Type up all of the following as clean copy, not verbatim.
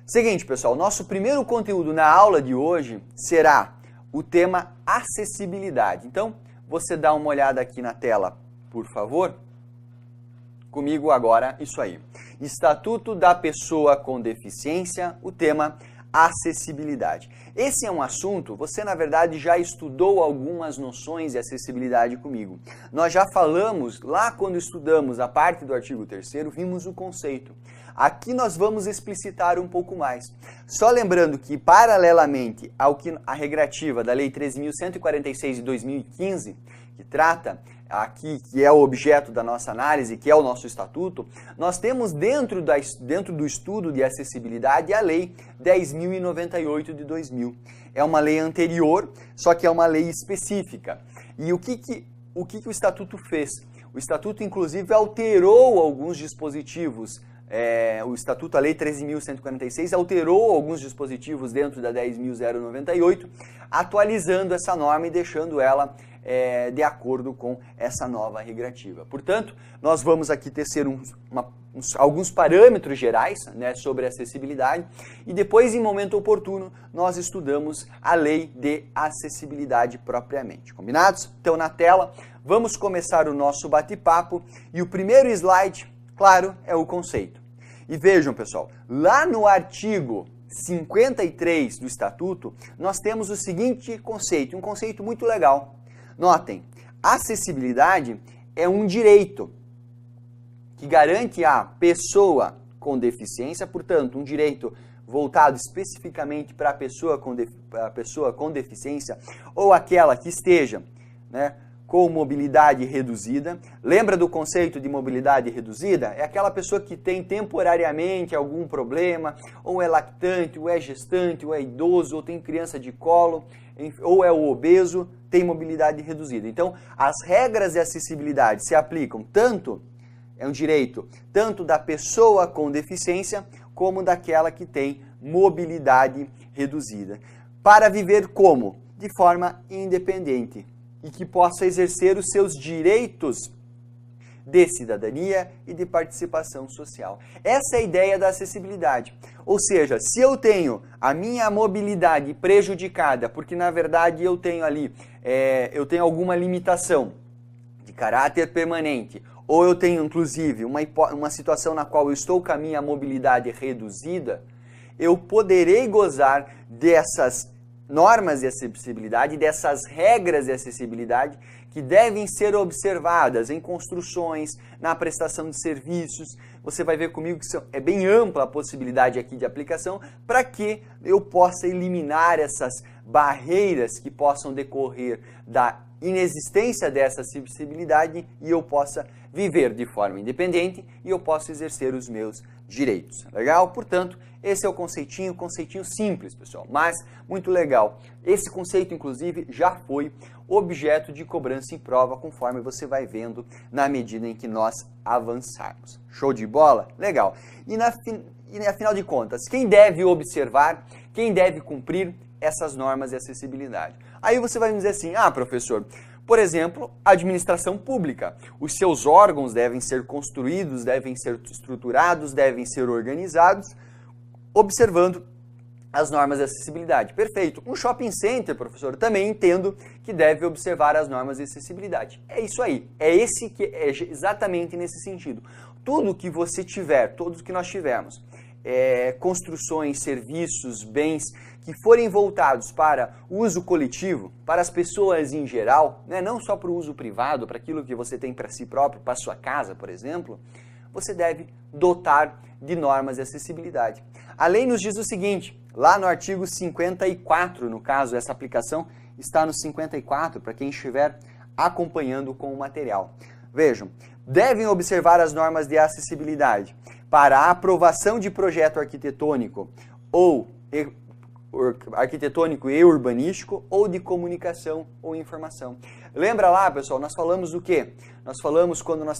Seguinte, pessoal, nosso primeiro conteúdo na aula de hoje será o tema acessibilidade. Então, você dá uma olhada aqui na tela, por favor. Comigo agora, isso aí. Estatuto da Pessoa com Deficiência, o tema acessibilidade. Esse é um assunto, você na verdade já estudou algumas noções de acessibilidade comigo. Nós já falamos, lá quando estudamos a parte do artigo 3º, vimos o conceito. Aqui nós vamos explicitar um pouco mais. Só lembrando que, paralelamente ao que a regrativa da Lei 13.146 de 2015, que trata aqui, que é o objeto da nossa análise, que é o nosso estatuto, nós temos dentro do estudo de acessibilidade a Lei 10.098 de 2000. É uma lei anterior, só que é uma lei específica. E o que o estatuto fez? O estatuto, inclusive, alterou alguns dispositivos. O Estatuto, a Lei 13.146, alterou alguns dispositivos dentro da 10.098, atualizando essa norma e deixando ela de acordo com essa nova regrativa. Portanto, nós vamos aqui tecer alguns parâmetros gerais, né, sobre acessibilidade e depois, em momento oportuno, nós estudamos a Lei de Acessibilidade propriamente. Combinados? Então, na tela, vamos começar o nosso bate-papo e o primeiro slide, claro, é o conceito. E vejam, pessoal, lá no artigo 53 do Estatuto, nós temos o seguinte conceito, um conceito muito legal. Notem, acessibilidade é um direito que garante à pessoa com deficiência, portanto, um direito voltado especificamente para a pessoa com deficiência ou aquela que esteja, né, com mobilidade reduzida. Lembra do conceito de mobilidade reduzida? É aquela pessoa que tem temporariamente algum problema, ou é lactante, ou é gestante, ou é idoso, ou tem criança de colo, ou é o obeso, tem mobilidade reduzida. Então, as regras de acessibilidade se aplicam tanto, é um direito, tanto da pessoa com deficiência, como daquela que tem mobilidade reduzida. Para viver como? De forma independente. E que possa exercer os seus direitos de cidadania e de participação social. Essa é a ideia da acessibilidade. Ou seja, se eu tenho a minha mobilidade prejudicada, porque na verdade eu tenho ali, eu tenho alguma limitação de caráter permanente, ou eu tenho inclusive uma situação na qual eu estou com a minha mobilidade reduzida, eu poderei gozar dessas normas de acessibilidade, dessas regras de acessibilidade que devem ser observadas em construções, na prestação de serviços. Você vai ver comigo que é bem ampla a possibilidade aqui de aplicação para que eu possa eliminar essas barreiras que possam decorrer da inexistência dessa acessibilidade e eu possa viver de forma independente e eu possa exercer os meus direitos. Legal? Portanto, esse é o conceitinho simples, pessoal, mas muito legal. Esse conceito, inclusive, já foi objeto de cobrança em prova, conforme você vai vendo na medida em que nós avançarmos. Show de bola? Legal. E afinal de contas, quem deve observar, quem deve cumprir essas normas de acessibilidade? Aí você vai me dizer assim, professor, por exemplo, a administração pública. Os seus órgãos devem ser construídos, devem ser estruturados, devem ser organizados, observando as normas de acessibilidade. Perfeito. Um shopping center, professor, também entendo que deve observar as normas de acessibilidade. É isso aí. É exatamente nesse sentido. Tudo que você tiver, todos que nós tivermos, construções, serviços, bens que forem voltados para o uso coletivo, para as pessoas em geral, né, não só para o uso privado, para aquilo que você tem para si próprio, para a sua casa, por exemplo, você deve dotar de normas de acessibilidade. A lei nos diz o seguinte, lá no artigo 54, no caso, essa aplicação está no 54, para quem estiver acompanhando com o material. Vejam, devem observar as normas de acessibilidade para a aprovação de projeto arquitetônico e urbanístico ou de comunicação ou informação. Lembra lá, pessoal, nós falamos do quê? Nós falamos quando nós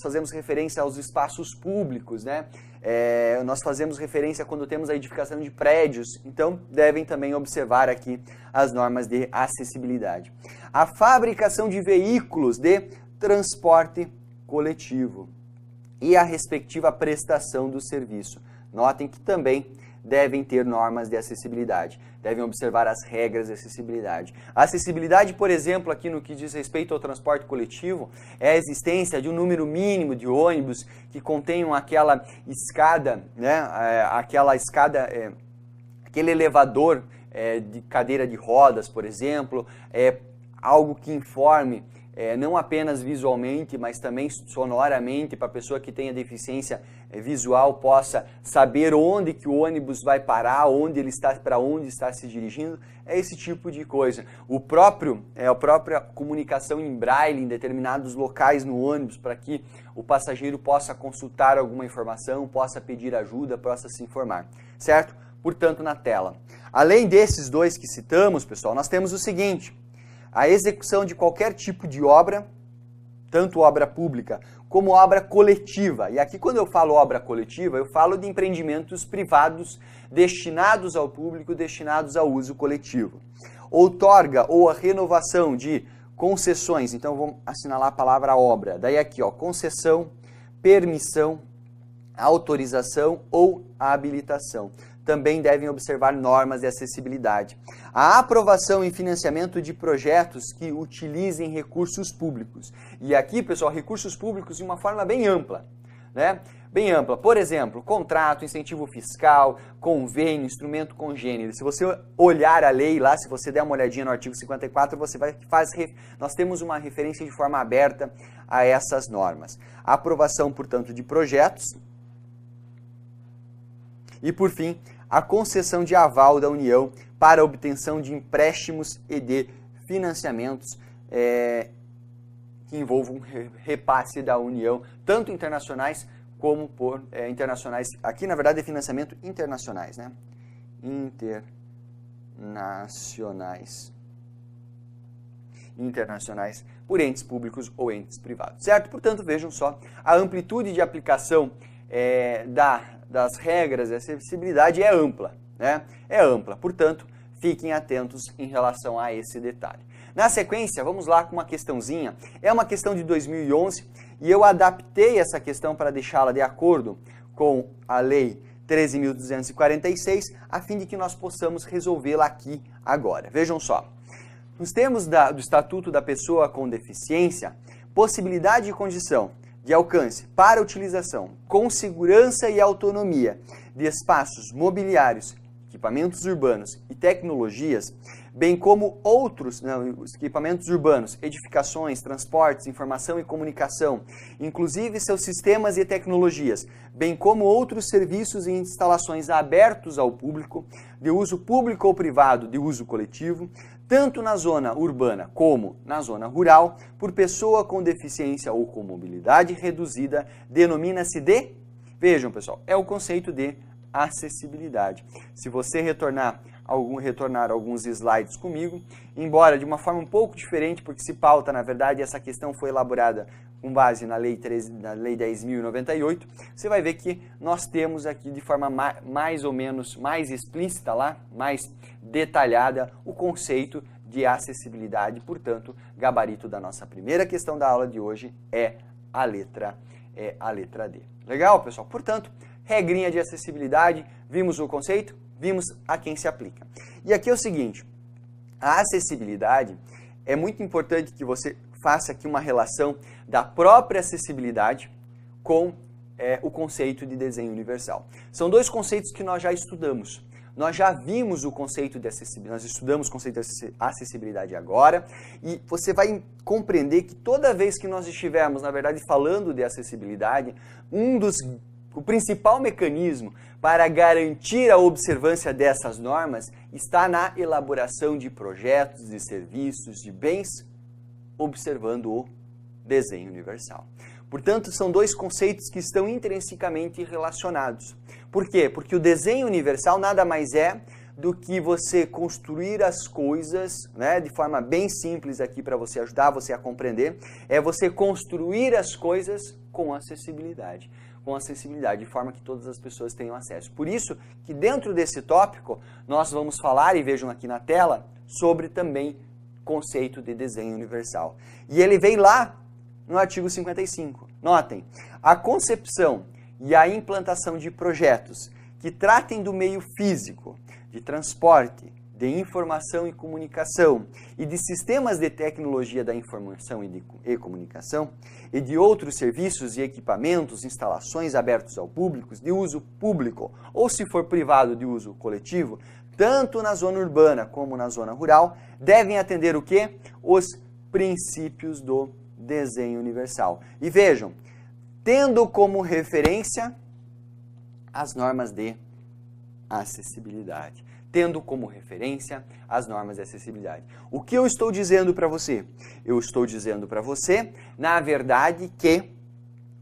fazemos referência aos espaços públicos, né? Nós fazemos referência quando temos a edificação de prédios, então devem também observar aqui as normas de acessibilidade. A fabricação de veículos de transporte coletivo e a respectiva prestação do serviço. Notem que também devem ter normas de acessibilidade, devem observar as regras de acessibilidade. A acessibilidade, por exemplo, aqui no que diz respeito ao transporte coletivo, é a existência de um número mínimo de ônibus que contenham aquela escada, né, aquele elevador de cadeira de rodas, por exemplo, algo que informe não apenas visualmente, mas também sonoramente, para a pessoa que tenha deficiência visual possa saber onde que o ônibus vai parar, para onde está se dirigindo, é esse tipo de coisa. A própria comunicação em braille em determinados locais no ônibus, para que o passageiro possa consultar alguma informação, possa pedir ajuda, possa se informar, certo? Portanto, na tela. Além desses dois que citamos, pessoal, nós temos o seguinte: a execução de qualquer tipo de obra, tanto obra pública como obra coletiva. E aqui, quando eu falo obra coletiva, eu falo de empreendimentos privados destinados ao público, destinados ao uso coletivo. Outorga ou a renovação de concessões, então vamos assinalar a palavra obra. Daí aqui, ó, concessão, permissão, autorização ou habilitação. Também devem observar normas de acessibilidade. A aprovação e financiamento de projetos que utilizem recursos públicos. E aqui, pessoal, recursos públicos de uma forma bem ampla, né? Bem ampla. Por exemplo, contrato, incentivo fiscal, convênio, instrumento congênero. Se você olhar a lei lá, se você der uma olhadinha no artigo 54, você vai nós temos uma referência de forma aberta a essas normas. A aprovação, portanto, de projetos. E, por fim, a concessão de aval da União para a obtenção de empréstimos e de financiamentos que envolvam repasse da União, tanto internacionais como internacionais. Aqui, na verdade, é financiamento internacionais, né? Internacionais por entes públicos ou entes privados, certo? Portanto, vejam só, a amplitude de aplicação das regras de acessibilidade é ampla, né? É ampla, portanto, fiquem atentos em relação a esse detalhe. Na sequência, vamos lá com uma questãozinha. É uma questão de 2011 e eu adaptei essa questão para deixá-la de acordo com a Lei 13.246, a fim de que nós possamos resolvê-la aqui agora. Vejam só, nos termos do Estatuto da Pessoa com Deficiência, possibilidade e condição de alcance para utilização com segurança e autonomia de espaços mobiliários, equipamentos urbanos e tecnologias, bem como outros equipamentos urbanos, edificações, transportes, informação e comunicação, inclusive seus sistemas e tecnologias, bem como outros serviços e instalações abertos ao público, de uso público ou privado, de uso coletivo, tanto na zona urbana como na zona rural, por pessoa com deficiência ou com mobilidade reduzida, denomina-se de... Vejam, pessoal, é o conceito de acessibilidade. Se você retornar alguns slides comigo, embora de uma forma um pouco diferente, porque se pauta, na verdade, essa questão foi elaborada com base na Lei 10.098, você vai ver que nós temos aqui de forma mais ou menos mais explícita lá, mais detalhada, o conceito de acessibilidade. Portanto, gabarito da nossa primeira questão da aula de hoje é a letra D. Legal, pessoal? Portanto, regrinha de acessibilidade, vimos o conceito, vimos a quem se aplica. E aqui é o seguinte, a acessibilidade, é muito importante que você faça aqui uma relação da própria acessibilidade com o conceito de desenho universal. São dois conceitos que nós já estudamos. Nós já vimos o conceito de acessibilidade, nós estudamos o conceito de acessibilidade agora, e você vai compreender que toda vez que nós estivermos, na verdade, falando de acessibilidade, o principal mecanismo para garantir a observância dessas normas está na elaboração de projetos, de serviços, de bens, observando o desenho universal. Portanto, são dois conceitos que estão intrinsecamente relacionados. Por quê? Porque o desenho universal nada mais é do que você construir as coisas, né, de forma bem simples aqui para você ajudar você a compreender, é você construir as coisas com acessibilidade. Com acessibilidade, de forma que todas as pessoas tenham acesso. Por isso que dentro desse tópico, nós vamos falar, e vejam aqui na tela, sobre também conceito de desenho universal. E ele vem lá no artigo 55. Notem, a concepção e a implantação de projetos que tratem do meio físico, de transporte, de informação e comunicação e de sistemas de tecnologia da informação e comunicação e de outros serviços e equipamentos, instalações abertos ao público, de uso público ou, se for privado, de uso coletivo, tanto na zona urbana como na zona rural, devem atender o quê? Os princípios do desenho universal. E vejam, tendo como referência as normas de acessibilidade. Tendo como referência as normas de acessibilidade. O que eu estou dizendo para você? Eu estou dizendo para você, na verdade, que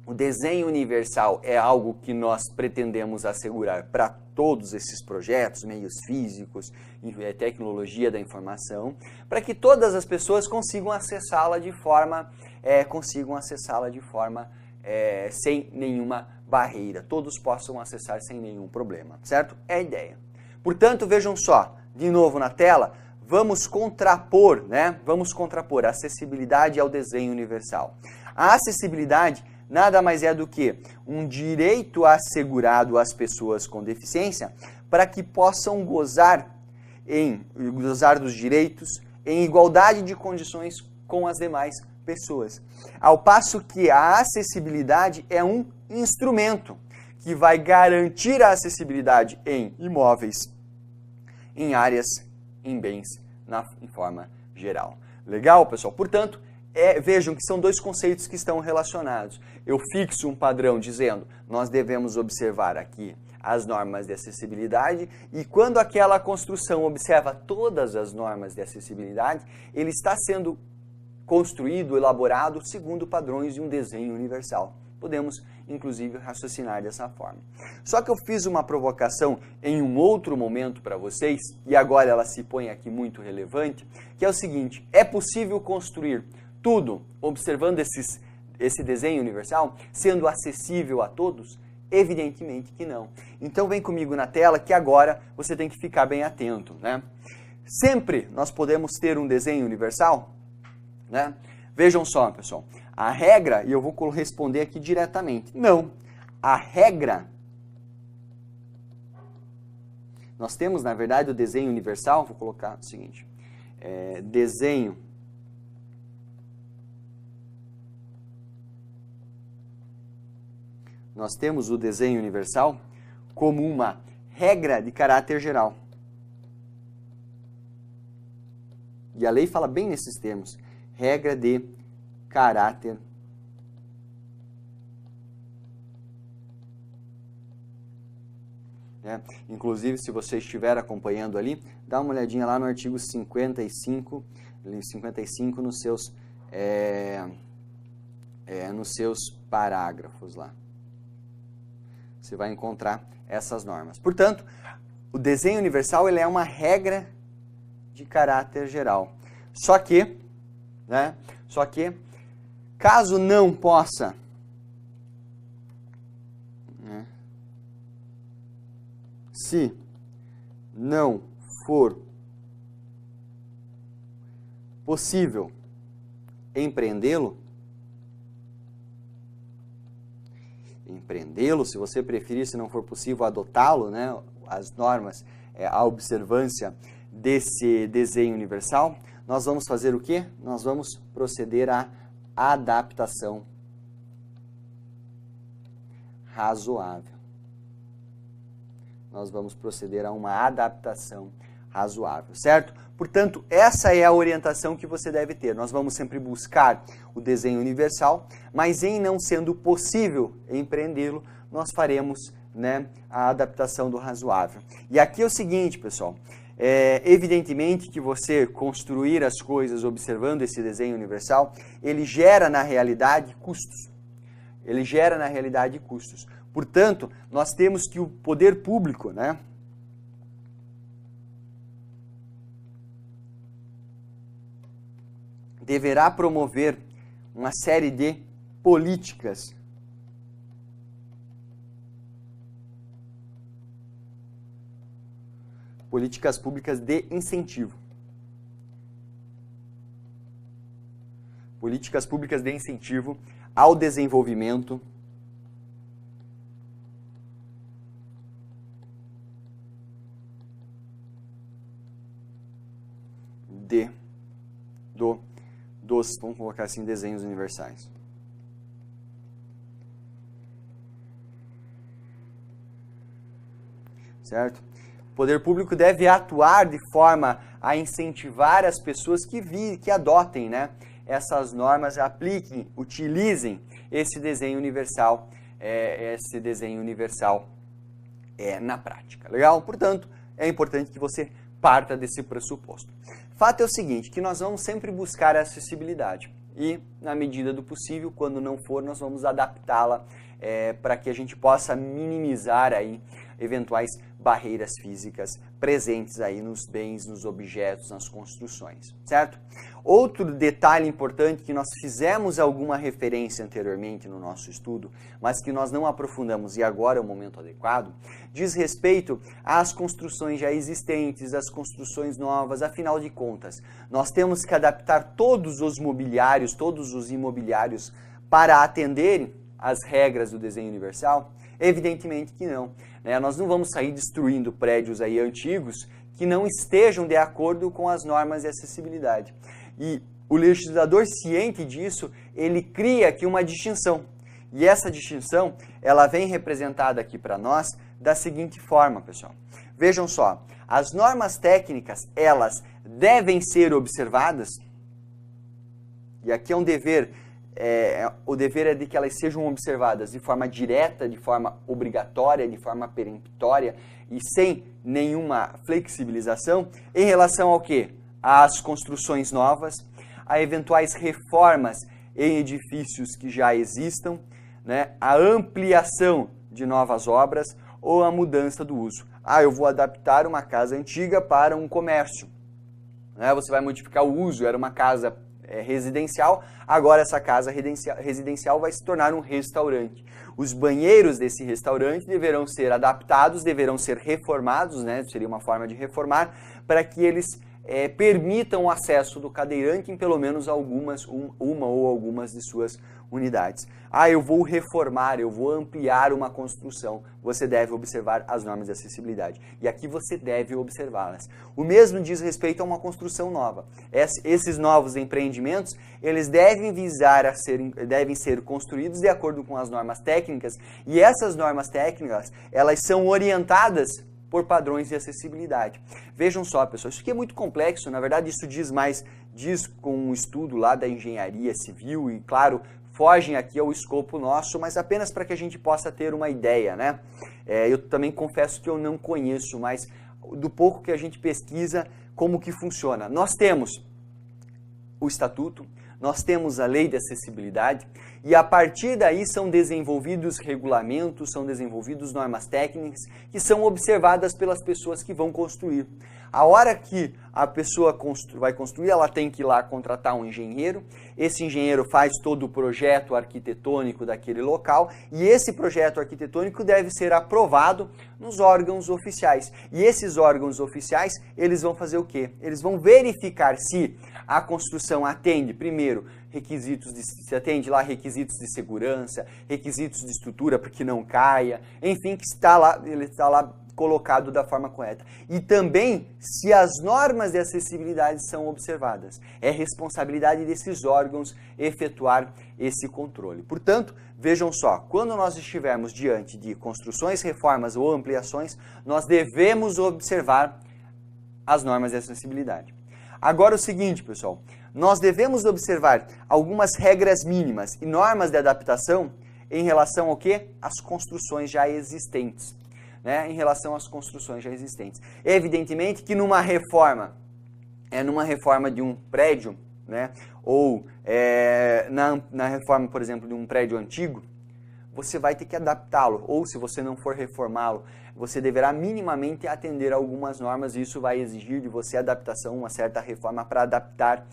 o desenho universal é algo que nós pretendemos assegurar para todos esses projetos, meios físicos, tecnologia da informação, para que todas as pessoas consigam acessá-la de forma, sem nenhuma barreira. Todos possam acessar sem nenhum problema, certo? É a ideia. Portanto, vejam só, de novo na tela, vamos contrapor a acessibilidade ao desenho universal. A acessibilidade nada mais é do que um direito assegurado às pessoas com deficiência para que possam gozar dos direitos em igualdade de condições com as demais pessoas. Ao passo que a acessibilidade é um instrumento que vai garantir a acessibilidade em imóveis, em áreas, em bens, em forma geral. Legal, pessoal? Portanto, vejam que são dois conceitos que estão relacionados. Eu fixo um padrão dizendo, nós devemos observar aqui as normas de acessibilidade e quando aquela construção observa todas as normas de acessibilidade, ele está sendo construído, elaborado segundo padrões de um desenho universal. Podemos, inclusive, raciocinar dessa forma. Só que eu fiz uma provocação em um outro momento para vocês, e agora ela se põe aqui muito relevante, que é o seguinte, é possível construir tudo observando esse desenho universal, sendo acessível a todos? Evidentemente que não. Então vem comigo na tela que agora você tem que ficar bem atento, né? Sempre nós podemos ter um desenho universal, né? Vejam só, pessoal, a regra, e eu vou responder aqui diretamente, não. A regra, nós temos, na verdade, o desenho universal, vou colocar o seguinte, desenho nós temos o desenho universal como uma regra de caráter geral. E a lei fala bem nesses termos, regra de caráter Inclusive, se você estiver acompanhando ali, dá uma olhadinha lá no artigo 55 nos seus parágrafos lá. Você vai encontrar essas normas. Portanto, o desenho universal ele é uma regra de caráter geral. Só que, caso não possa, se não for possível empreendê-lo, se você preferir, se não for possível adotá-lo, né, as normas, a observância desse desenho universal, nós vamos fazer o quê? Nós vamos proceder à adaptação razoável. Nós vamos proceder a uma adaptação razoável, certo? Portanto, essa é a orientação que você deve ter. Nós vamos sempre buscar o desenho universal, mas em não sendo possível empreendê-lo, nós faremos, né, a adaptação do razoável. E aqui é o seguinte, pessoal, evidentemente que você construir as coisas observando esse desenho universal, ele gera na realidade custos. Portanto, nós temos que o poder público, né, deverá promover uma série de políticas públicas de incentivo. Políticas públicas de incentivo ao desenvolvimento vamos colocar assim, desenhos universais. Certo? O poder público deve atuar de forma a incentivar as pessoas que adotem, né, essas normas, apliquem, utilizem esse desenho universal, na prática. Legal? Portanto, é importante que você parta desse pressuposto. Fato é o seguinte, que nós vamos sempre buscar a acessibilidade e, na medida do possível, quando não for, nós vamos adaptá-la para que a gente possa minimizar aí eventuais barreiras físicas presentes aí nos bens, nos objetos, nas construções, certo? Outro detalhe importante que nós fizemos alguma referência anteriormente no nosso estudo, mas que nós não aprofundamos e agora é o momento adequado, diz respeito às construções já existentes, às construções novas. Afinal de contas, nós temos que adaptar todos os mobiliários, todos os imobiliários para atenderem às regras do desenho universal? Evidentemente que não. Nós não vamos sair destruindo prédios aí antigos que não estejam de acordo com as normas de acessibilidade. E o legislador, ciente disso, ele cria aqui uma distinção. E essa distinção, ela vem representada aqui para nós da seguinte forma, pessoal. Vejam só, as normas técnicas, elas devem ser observadas, e aqui é um dever, o dever é de que elas sejam observadas de forma direta, de forma obrigatória, de forma peremptória e sem nenhuma flexibilização em relação ao quê? Às construções novas, a eventuais reformas em edifícios que já existam, né? A ampliação de novas obras ou a mudança do uso. Eu vou adaptar uma casa antiga para um comércio. Né? Você vai modificar o uso, era uma casa residencial, agora essa casa residencial vai se tornar um restaurante. Os banheiros desse restaurante deverão ser adaptados, deverão ser reformados, né? Seria uma forma de reformar, para que eles permitam o acesso do cadeirante em pelo menos uma ou algumas de suas unidades. Eu vou reformar, eu vou ampliar uma construção. Você deve observar as normas de acessibilidade. E aqui você deve observá-las. O mesmo diz respeito a uma construção nova. Esses novos empreendimentos, eles devem ser construídos de acordo com as normas técnicas. E essas normas técnicas, elas são orientadas por padrões de acessibilidade. Vejam só, pessoal, isso aqui é muito complexo, na verdade isso diz com um estudo lá da engenharia civil e, claro, fogem aqui ao escopo nosso, mas apenas para que a gente possa ter uma ideia, né? Eu também confesso que eu não conheço, mas do pouco que a gente pesquisa, como que funciona. Nós temos o estatuto, nós temos a lei de acessibilidade e a partir daí são desenvolvidos regulamentos, são desenvolvidos normas técnicas que são observadas pelas pessoas que vão construir. A hora que a pessoa vai construir, ela tem que ir lá contratar um engenheiro, esse engenheiro faz todo o projeto arquitetônico daquele local e esse projeto arquitetônico deve ser aprovado nos órgãos oficiais. E esses órgãos oficiais, eles vão fazer o quê? Eles vão verificar se a construção atende, primeiro, se atende lá requisitos de segurança, requisitos de estrutura para que não caia, enfim, que ele está lá colocado da forma correta. E também se as normas de acessibilidade são observadas. É responsabilidade desses órgãos efetuar esse controle. Portanto, vejam só, quando nós estivermos diante de construções, reformas ou ampliações, nós devemos observar as normas de acessibilidade. Agora o seguinte, pessoal, nós devemos observar algumas regras mínimas e normas de adaptação em relação ao quê? Às construções já existentes. Né? Em relação às construções já existentes. Evidentemente que numa reforma de um prédio, né? Ou na reforma, por exemplo, de um prédio antigo, você vai ter que adaptá-lo, ou se você não for reformá-lo, você deverá minimamente atender a algumas normas e isso vai exigir de você adaptação, uma certa reforma para adaptar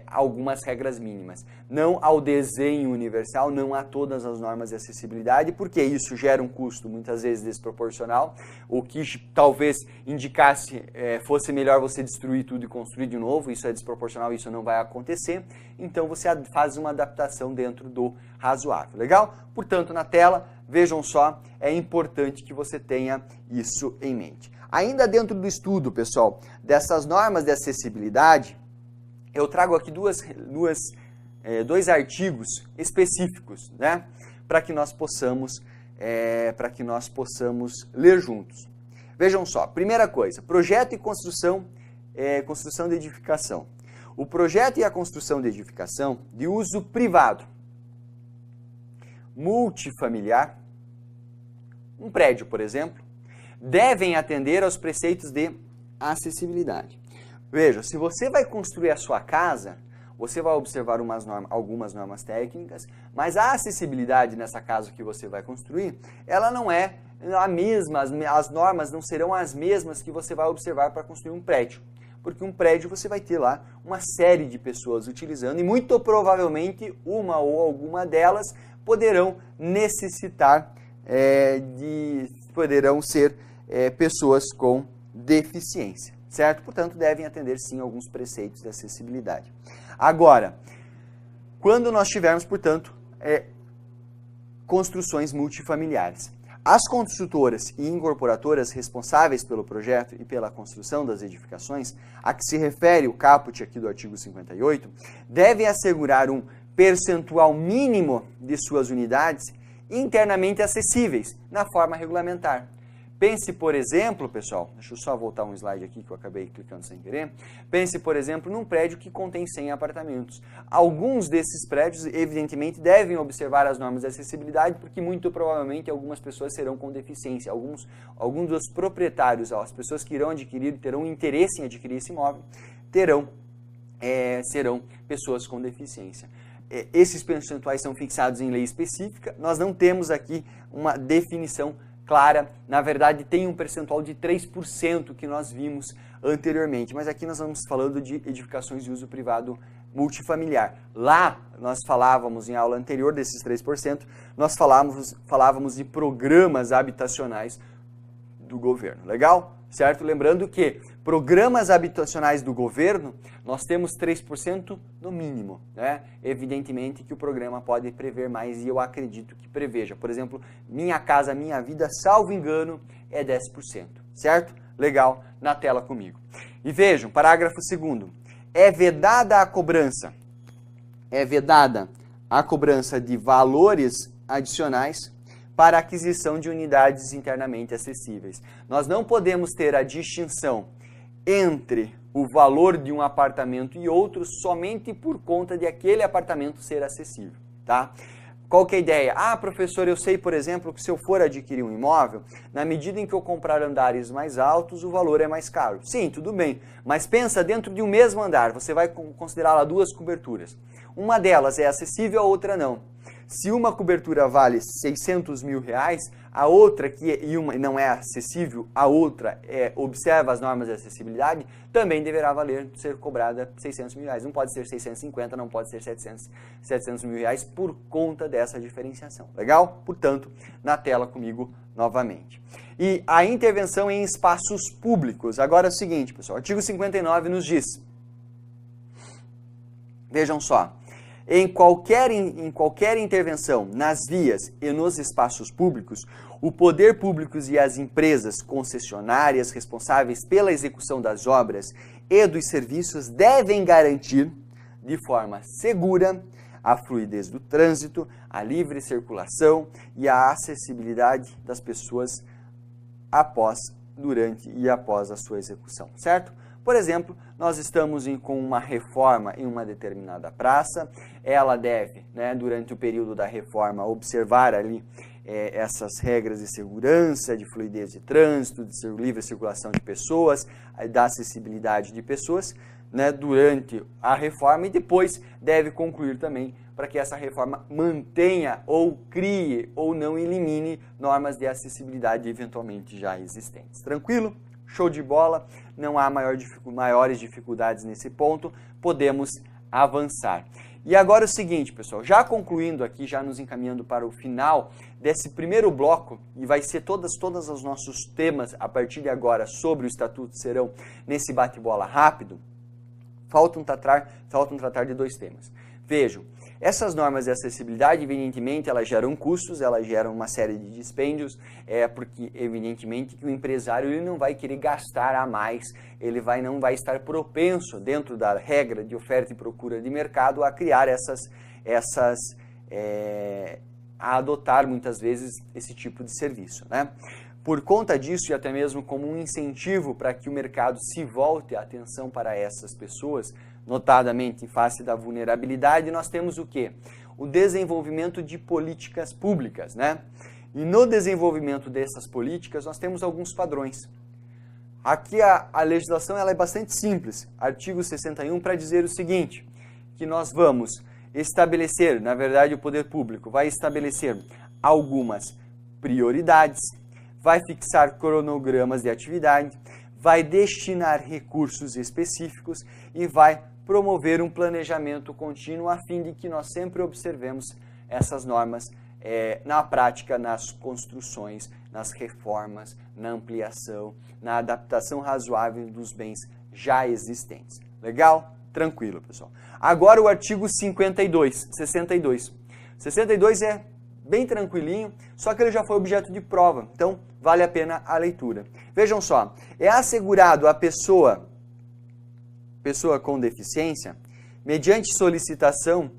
algumas regras mínimas. Não ao desenho universal, não a todas as normas de acessibilidade, porque isso gera um custo muitas vezes desproporcional, o que talvez indicasse fosse melhor você destruir tudo e construir de novo, isso é desproporcional, isso não vai acontecer, então você faz uma adaptação dentro do razoável, legal? Portanto, na tela, vejam só, é importante que você tenha isso em mente. Ainda dentro do estudo, pessoal, dessas normas de acessibilidade, eu trago aqui dois artigos específicos, né, para que nós possamos ler juntos. Vejam só, primeira coisa, projeto e construção de edificação. O projeto e a construção de edificação de uso privado, multifamiliar, um prédio, por exemplo, devem atender aos preceitos de acessibilidade. Veja, se você vai construir a sua casa, você vai observar algumas normas técnicas, mas a acessibilidade nessa casa que você vai construir, ela não é a mesma, as normas não serão as mesmas que você vai observar para construir um prédio. Porque um prédio você vai ter lá uma série de pessoas utilizando e muito provavelmente uma ou alguma delas poderão necessitar poderão ser pessoas com deficiência, certo? Portanto, devem atender sim alguns preceitos de acessibilidade. Agora, quando nós tivermos, portanto, construções multifamiliares, as construtoras e incorporadoras responsáveis pelo projeto e pela construção das edificações, a que se refere o caput aqui do artigo 58, devem assegurar um percentual mínimo de suas unidades internamente acessíveis na forma regulamentar. Pense, por exemplo, pessoal, deixa eu só voltar um slide aqui que eu acabei clicando sem querer. Pense, por exemplo, num prédio que contém 100 apartamentos. Alguns desses prédios, evidentemente, devem observar as normas de acessibilidade, porque muito provavelmente algumas pessoas serão com deficiência. Alguns dos proprietários, as pessoas que irão adquirir, terão interesse em adquirir esse imóvel, serão pessoas com deficiência. Esses percentuais são fixados em lei específica, nós não temos aqui uma definição clara, na verdade tem um percentual de 3% que nós vimos anteriormente, mas aqui nós estamos falando de edificações de uso privado multifamiliar. Lá, nós falávamos em aula anterior desses 3%, nós falávamos de programas habitacionais do governo, legal? Certo? Lembrando que programas habitacionais do governo, nós temos 3% no mínimo, né? Evidentemente que o programa pode prever mais e eu acredito que preveja. Por exemplo, Minha Casa Minha Vida, salvo engano, é 10%, certo? Legal, na tela comigo. E vejam, parágrafo 2º, é vedada a cobrança de valores adicionais para aquisição de unidades internamente acessíveis. Nós não podemos ter a distinção entre o valor de um apartamento e outro somente por conta de aquele apartamento ser acessível, tá? Qual que é a ideia? Ah, professor, eu sei, por exemplo, que se eu for adquirir um imóvel, na medida em que eu comprar andares mais altos, o valor é mais caro. Sim, tudo bem, mas pensa dentro de um mesmo andar, você vai considerar lá duas coberturas. Uma delas é acessível, a outra não. Se uma cobertura vale 600 mil reais, a outra não é acessível, a outra observa as normas de acessibilidade, também deverá ser cobrada 600 mil reais. Não pode ser 650, não pode ser 700 mil reais por conta dessa diferenciação. Legal? Portanto, na tela comigo novamente. E a intervenção em espaços públicos. Agora é o seguinte, pessoal, o artigo 59 nos diz, vejam só, em qualquer intervenção nas vias e nos espaços públicos, o poder público e as empresas concessionárias responsáveis pela execução das obras e dos serviços devem garantir, de forma segura, a fluidez do trânsito, a livre circulação e a acessibilidade das pessoas durante e após a sua execução, certo? Por exemplo, nós estamos com uma reforma em uma determinada praça, ela deve, durante o período da reforma, observar ali essas regras de segurança, de fluidez de trânsito, de livre circulação de pessoas, da acessibilidade de pessoas, durante a reforma e depois deve concluir também para que essa reforma mantenha ou crie ou não elimine normas de acessibilidade eventualmente já existentes. Tranquilo? Show de bola, não há maiores dificuldades nesse ponto, podemos avançar. E agora é o seguinte, pessoal, já concluindo aqui, já nos encaminhando para o final desse primeiro bloco, e vai ser todos os nossos temas a partir de agora sobre o Estatuto serão nesse bate-bola rápido, faltam tratar de dois temas. Vejam, Essas normas de acessibilidade, evidentemente, elas geram custos, elas geram uma série de dispêndios, porque, evidentemente, que o empresário ele não vai querer gastar a mais, ele não vai estar propenso, dentro da regra de oferta e procura de mercado, a criar a adotar, muitas vezes, esse tipo de serviço, né? Por conta disso, e até mesmo como um incentivo para que o mercado se volte a atenção para essas pessoas, notadamente em face da vulnerabilidade, nós temos o quê? O desenvolvimento de políticas públicas, né? E no desenvolvimento dessas políticas, nós temos alguns padrões. Aqui a legislação ela é bastante simples, artigo 61, para dizer o seguinte, que nós vamos estabelecer, na verdade o poder público vai estabelecer algumas prioridades, vai fixar cronogramas de atividade, vai destinar recursos específicos e vai promover um planejamento contínuo a fim de que nós sempre observemos essas normas na prática, nas construções, nas reformas, na ampliação, na adaptação razoável dos bens já existentes. Legal? Tranquilo, pessoal. Agora o artigo 62. 62 é bem tranquilinho, só que ele já foi objeto de prova, então vale a pena a leitura. Vejam só, é assegurado à pessoa com deficiência, mediante solicitação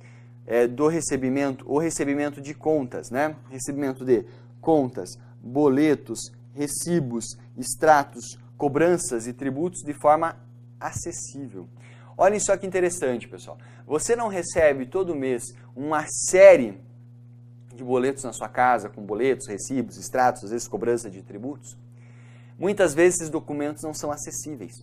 do recebimento de contas, né? Recebimento de contas, boletos, recibos, extratos, cobranças e tributos de forma acessível. Olhem só que interessante, pessoal. Você não recebe todo mês uma série de boletos na sua casa, com boletos, recibos, extratos, às vezes cobrança de tributos? Muitas vezes esses documentos não são acessíveis.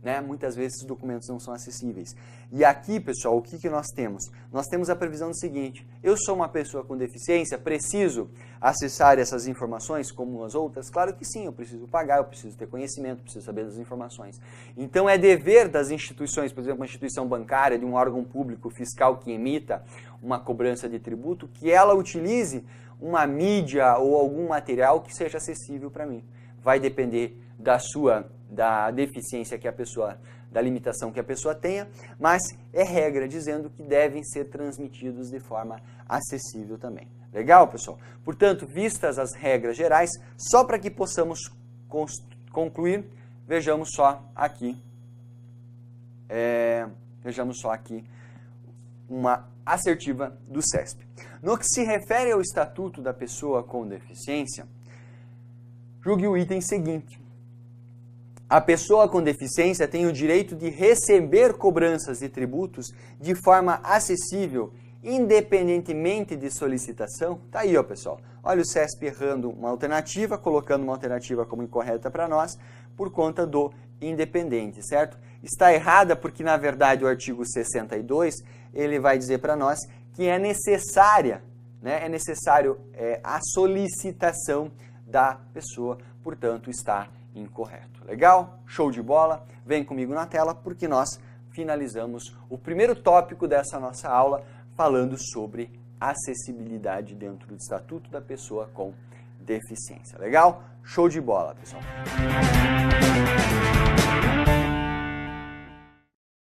Né? Muitas vezes esses documentos não são acessíveis. E aqui, pessoal, o que nós temos? Nós temos a previsão do seguinte: eu sou uma pessoa com deficiência, preciso acessar essas informações como as outras? Claro que sim, eu preciso pagar, eu preciso ter conhecimento, preciso saber das informações. Então é dever das instituições, por exemplo, uma instituição bancária, de um órgão público fiscal que emita uma cobrança de tributo, que ela utilize uma mídia ou algum material que seja acessível para mim. Vai depender da deficiência que a pessoa, da limitação que a pessoa tenha, mas é regra dizendo que devem ser transmitidos de forma acessível também. Legal, pessoal? Portanto, vistas as regras gerais, só para que possamos concluir, vejamos só aqui uma assertiva do CESP. No que se refere ao Estatuto da Pessoa com Deficiência, julgue o item seguinte: a pessoa com deficiência tem o direito de receber cobranças de tributos de forma acessível, independentemente de solicitação. Tá aí, ó, pessoal. Olha o CESP errando uma alternativa, colocando uma alternativa como incorreta para nós, por conta do independente, certo? Está errada porque, na verdade, o artigo 62, ele vai dizer para nós que é necessária, né? É necessário a solicitação da pessoa, portanto, está incorreto. Legal? Show de bola? Vem comigo na tela porque nós finalizamos o primeiro tópico dessa nossa aula falando sobre acessibilidade dentro do Estatuto da Pessoa com Deficiência. Legal? Show de bola, pessoal!